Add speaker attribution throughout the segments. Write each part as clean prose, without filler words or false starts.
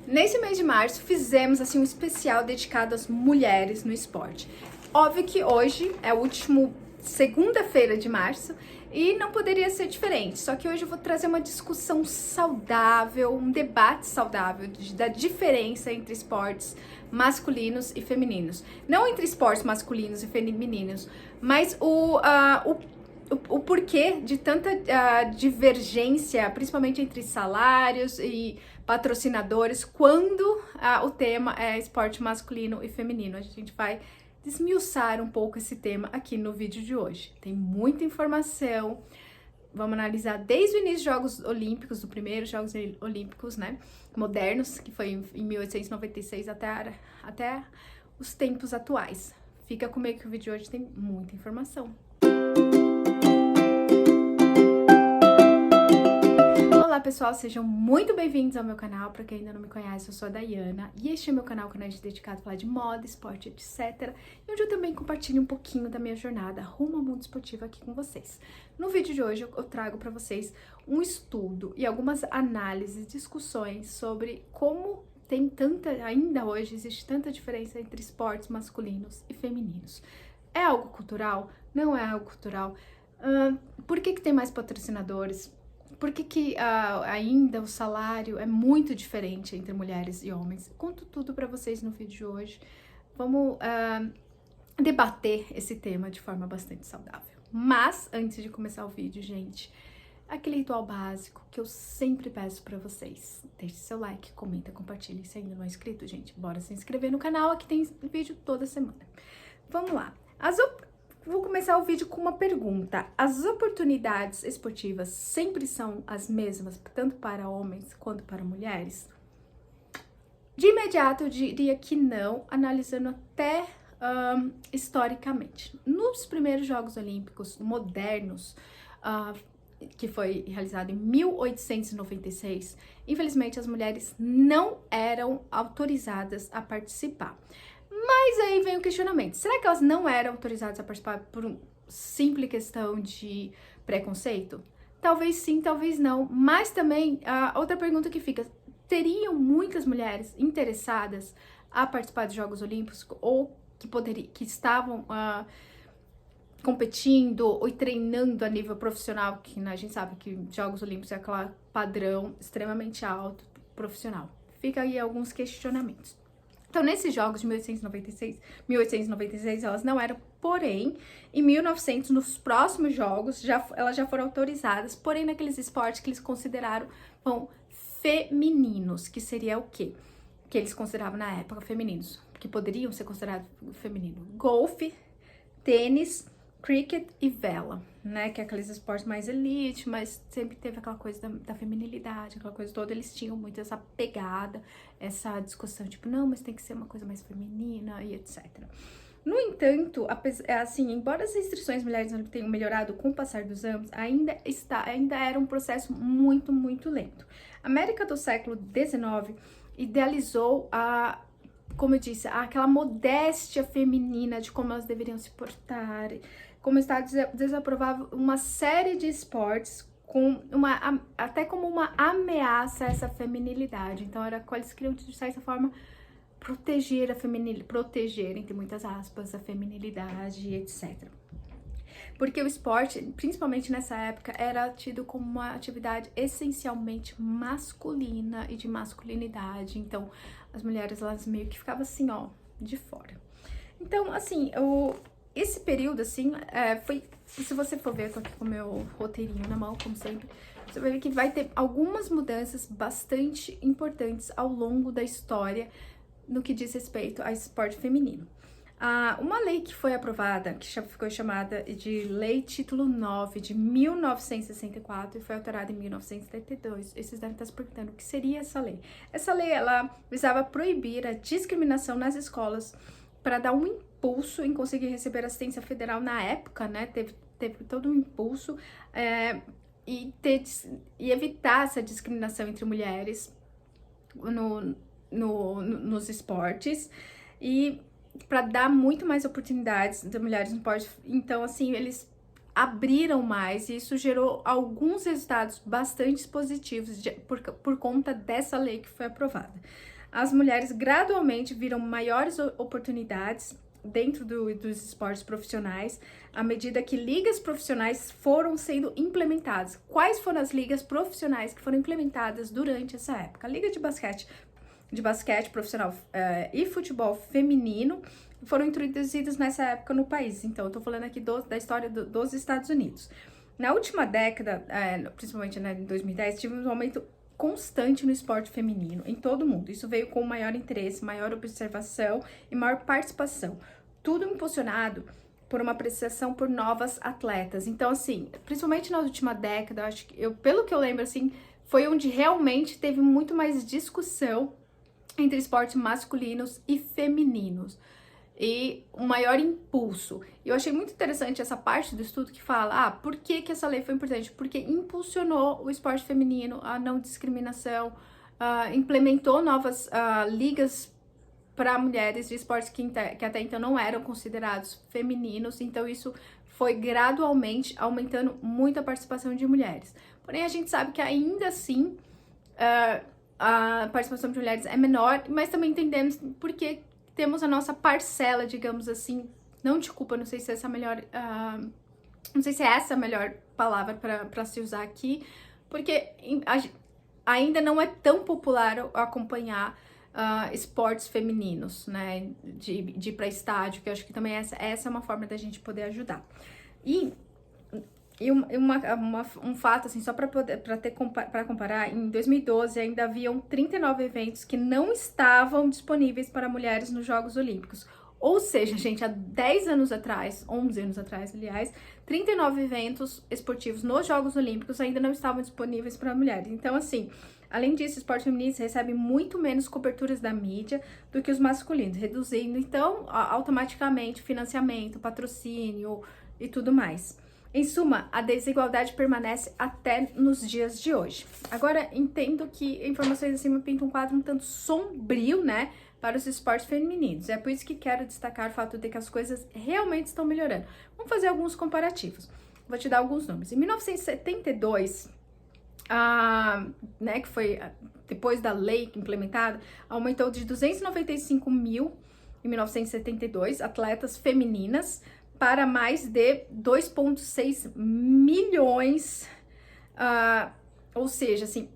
Speaker 1: Nesse mês de março, fizemos assim um especial dedicado às mulheres no esporte. Óbvio que hoje é o último segunda-feira de março e não poderia ser diferente. Só que hoje eu vou trazer uma discussão saudável, um debate saudável da diferença entre esportes masculinos e femininos. Não entre esportes masculinos e femininos, mas o porquê de tanta divergência, principalmente entre salários e patrocinadores, quando o tema é esporte masculino e feminino. A gente vai desmiuçar um pouco esse tema aqui no vídeo de hoje. Tem muita informação. Vamos analisar desde o início dos Jogos Olímpicos, do primeiro Jogos Olímpicos, né, modernos, que foi em 1896 até os tempos atuais. Fica comigo que o vídeo de hoje tem muita informação. Olá pessoal, sejam muito bem-vindos ao meu canal. Para quem ainda não me conhece, eu sou a Dayana e este é meu canal que é dedicado a falar de moda, esporte, etc. E onde eu também compartilho um pouquinho da minha jornada rumo ao mundo esportivo aqui com vocês. No vídeo de hoje eu trago para vocês um estudo e algumas análises, discussões sobre como ainda hoje existe tanta diferença entre esportes masculinos e femininos. É algo cultural? Não é algo cultural? Por que tem mais patrocinadores? Por que ainda o salário é muito diferente entre mulheres e homens? Conto tudo para vocês no vídeo de hoje. Vamos debater esse tema de forma bastante saudável. Mas, antes de começar o vídeo, gente, aquele ritual básico que eu sempre peço para vocês. Deixe seu like, comenta, compartilhe. Se ainda não é inscrito, gente, bora se inscrever no canal. Aqui tem vídeo toda semana. Vamos lá. Vou começar o vídeo com uma pergunta. As oportunidades esportivas sempre são as mesmas, tanto para homens quanto para mulheres? De imediato, eu diria que não, analisando até historicamente. Nos primeiros Jogos Olímpicos modernos, que foi realizado em 1896, infelizmente as mulheres não eram autorizadas a participar. Mas aí vem o questionamento, será que elas não eram autorizadas a participar por uma simples questão de preconceito? Talvez sim, talvez não, mas também outra pergunta que fica, teriam muitas mulheres interessadas a participar dos Jogos Olímpicos ou que estavam competindo ou treinando a nível profissional, que a gente sabe que Jogos Olímpicos é aquele padrão extremamente alto, profissional. Fica aí alguns questionamentos. Então, nesses jogos de 1896 elas não eram, porém, em 1900, nos próximos jogos, elas já foram autorizadas, porém, naqueles esportes que eles consideraram femininos, que seria o quê? Que eles consideravam na época femininos, que poderiam ser considerados femininos. Golfe, tênis, cricket e vela, né? Que é aqueles esportes mais elite, mas sempre teve aquela coisa da feminilidade, aquela coisa toda. Eles tinham muito essa pegada, essa discussão, tipo, não, mas tem que ser uma coisa mais feminina e etc. No entanto, assim, embora as restrições mulheres tenham melhorado com o passar dos anos, ainda era um processo muito, muito lento. A América do século XIX idealizou como eu disse, aquela modéstia feminina de como elas deveriam se portar, como o Estado desaprovava uma série de esportes até como uma ameaça a essa feminilidade. Então era qual eles queriam, de certa forma, proteger entre muitas aspas, a feminilidade, etc. Porque o esporte, principalmente nessa época, era tido como uma atividade essencialmente masculina e de masculinidade. Então, as mulheres, elas meio que ficavam assim, ó, de fora. Então, assim, esse período, assim, foi... Se você for ver, eu tô aqui com o meu roteirinho na mão, como sempre, você vai ver que vai ter algumas mudanças bastante importantes ao longo da história no que diz respeito ao esporte feminino. Uma lei que foi aprovada, que ficou chamada de Lei Título 9 de 1964 e foi alterada em 1972. Vocês devem estar se perguntando o que seria essa lei. Essa lei, ela visava proibir a discriminação nas escolas para dar um impulso em conseguir receber assistência federal na época, né? Teve todo um impulso e evitar essa discriminação entre mulheres nos esportes e para dar muito mais oportunidades de mulheres no esporte. Então, assim, eles abriram mais e isso gerou alguns resultados bastante positivos por conta dessa lei que foi aprovada. as mulheres gradualmente viram maiores oportunidades dentro dos esportes profissionais, à medida que ligas profissionais foram sendo implementadas. Quais foram as ligas profissionais que foram implementadas durante essa época? A liga de basquete profissional e futebol feminino foram introduzidas nessa época no país. Então, eu tô falando aqui da história dos Estados Unidos. Na última década, principalmente em 2010, tivemos um aumento constante no esporte feminino em todo o mundo. Isso veio com maior interesse, maior observação e maior participação. Tudo impulsionado por uma apreciação por novas atletas. Então, assim, principalmente na última década, acho que pelo que eu lembro, assim, foi onde realmente teve muito mais discussão entre esportes masculinos e femininos. E um maior impulso. Eu achei muito interessante essa parte do estudo que fala, por que essa lei foi importante? Porque impulsionou o esporte feminino, a não discriminação, implementou novas ligas para mulheres de esportes que até então não eram considerados femininos, então isso foi gradualmente aumentando muito a participação de mulheres. Porém, a gente sabe que ainda assim a participação de mulheres é menor, mas também entendemos porque temos a nossa parcela, digamos assim, não de culpa, não sei se essa é a melhor palavra para se usar aqui, porque ainda não é tão popular acompanhar esportes femininos, né, de ir para estádio, que eu acho que também essa é uma forma da gente poder ajudar. E um fato, assim, só para comparar, em 2012 ainda haviam 39 eventos que não estavam disponíveis para mulheres nos Jogos Olímpicos. Ou seja, gente, há 10 anos atrás, 11 anos atrás, aliás, 39 eventos esportivos nos Jogos Olímpicos ainda não estavam disponíveis para mulheres. Então, assim, além disso, o esporte feminino recebe muito menos coberturas da mídia do que os masculinos, reduzindo, então, automaticamente financiamento, patrocínio e tudo mais. Em suma, a desigualdade permanece até nos dias de hoje. Agora, entendo que informações acima pintam um quadro um tanto sombrio, né, para os esportes femininos. É por isso que quero destacar o fato de que as coisas realmente estão melhorando. Vamos fazer alguns comparativos. Vou te dar alguns números. Em 1972, né, que foi depois da lei implementada, aumentou de 295 mil em 1972 atletas femininas para mais de 2,6 milhões, ou seja, assim,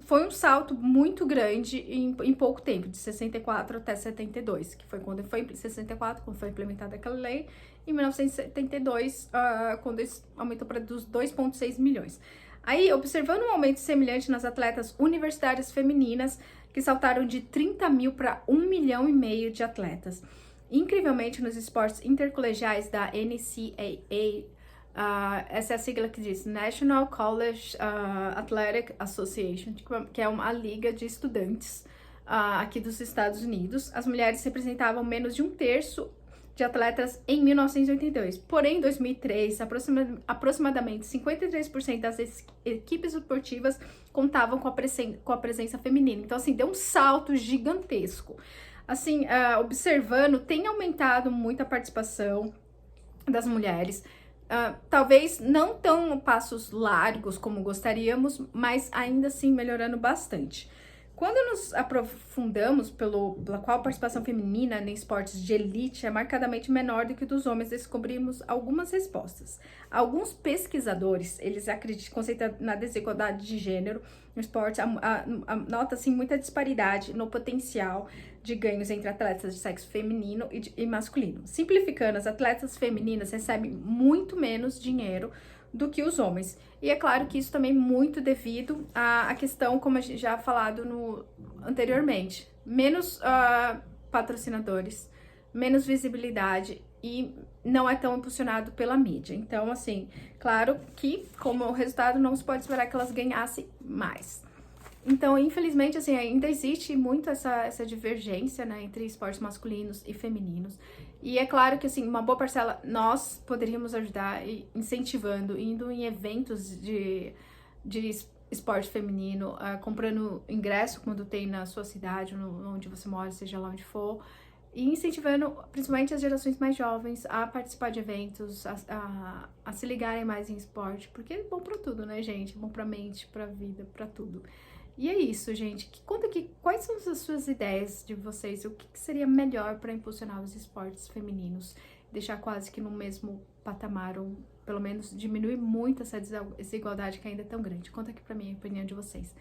Speaker 1: foi um salto muito grande em pouco tempo, de 64 até 72, que foi quando foi 64, quando foi implementada aquela lei, em 1972, quando isso aumentou para 2,6 milhões. Aí, observando um aumento semelhante nas atletas universitárias femininas, que saltaram de 30 mil para 1,5 milhão de atletas. Incrivelmente, nos esportes intercolegiais da NCAA, essa é a sigla que diz National College Athletic Association, que é uma liga de estudantes aqui dos Estados Unidos, as mulheres representavam menos de 1/3 de atletas em 1982. Porém, em 2003, aproximadamente 53% das equipes esportivas contavam com a presença feminina. Então, assim, deu um salto gigantesco. Assim, observando, tem aumentado muito a participação das mulheres. Talvez não tão passos largos como gostaríamos, mas ainda assim melhorando bastante. Quando nos aprofundamos pela qual a participação feminina em esportes de elite é marcadamente menor do que dos homens, descobrimos algumas respostas. Alguns pesquisadores, eles acreditam, conceitam na desigualdade de gênero no esporte, nota-se muita disparidade no potencial de ganhos entre atletas de sexo feminino e masculino. Simplificando, as atletas femininas recebem muito menos dinheiro do que os homens. E é claro que isso também é muito devido à questão, como a gente já falado anteriormente, menos patrocinadores, menos visibilidade e não é tão impulsionado pela mídia. Então, assim, claro que como resultado não se pode esperar que elas ganhassem mais. Então, infelizmente, assim, ainda existe muito essa divergência, né, entre esportes masculinos e femininos. E é claro que, assim, uma boa parcela nós poderíamos ajudar incentivando, indo em eventos de esporte feminino, comprando ingresso quando tem na sua cidade, onde você mora, seja lá onde for, e incentivando principalmente as gerações mais jovens a participar de eventos, a se ligarem mais em esporte, porque é bom pra tudo, né, gente? É bom pra mente, pra vida, pra tudo. E é isso, gente. Conta aqui quais são as suas ideias de vocês, o que seria melhor para impulsionar os esportes femininos, deixar quase que no mesmo patamar, ou pelo menos diminuir muito essa desigualdade que ainda é tão grande. Conta aqui pra mim a opinião de vocês.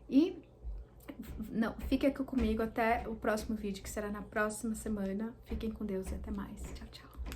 Speaker 1: E não, fique aqui comigo até o próximo vídeo, que será na próxima semana. Fiquem com Deus e até mais. Tchau, tchau.